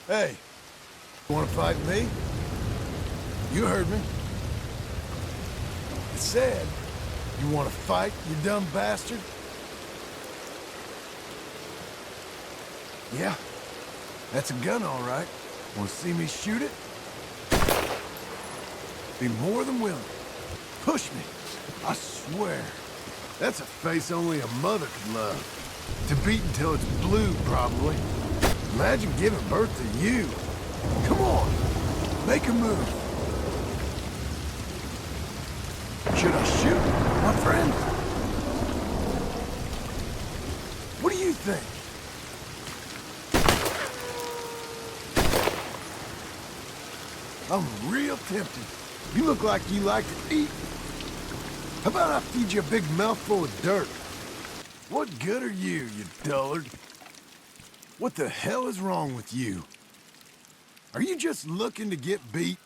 Hey, you wanna fight me? You heard me. I said, you wanna fight, you dumb bastard? Yeah, that's a gun, all right. Wanna see me shoot it? Be more than willing. Push me. I swear. That's a face only a mother could love. To beat until it's blue, probably. Imagine giving birth to you. Come on, make a move. Should I shoot, my friend? What do you think? I'm real tempted. You look like you like to eat. How about I feed you a big mouthful of dirt? What good are you, you dullard? What the hell is wrong with you? Are you just looking to get beat?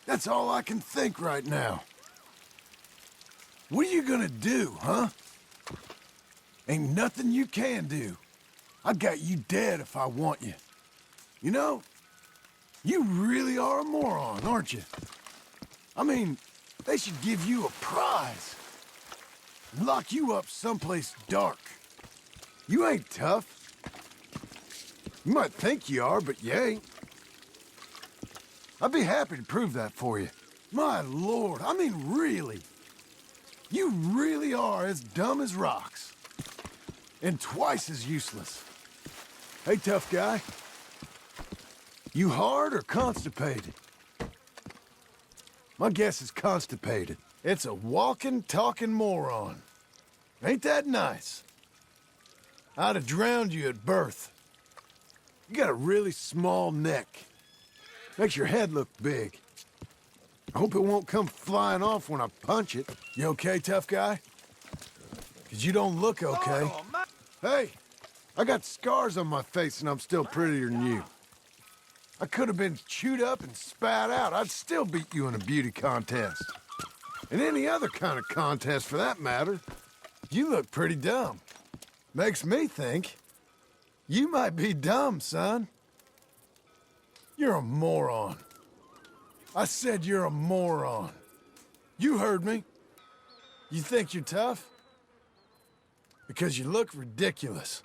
That's all I can think right now. What are you gonna do, huh? Ain't nothing you can do. I got you dead if I want you. You know, you really are a moron, aren't you? I mean, they should give you a prize. Lock you up someplace dark. You ain't tough. You might think you are, but you ain't. I'd be happy to prove that for you. My lord, I mean really. You really are as dumb as rocks. And twice as useless. Hey, tough guy. You hard or constipated? My guess is constipated. It's a walking, talking moron. Ain't that nice? I'd have drowned you at birth. You got a really small neck. Makes your head look big. I hope it won't come flying off when I punch it. You okay, tough guy? 'Cause you don't look okay. Hey, I got scars on my face and I'm still prettier than you. I could have been chewed up and spat out. I'd still beat you in a beauty contest. And any other kind of contest for that matter. You look pretty dumb. Makes me think you might be dumb, son. You're a moron. I said you're a moron. You heard me. You think you're tough? Because you look ridiculous.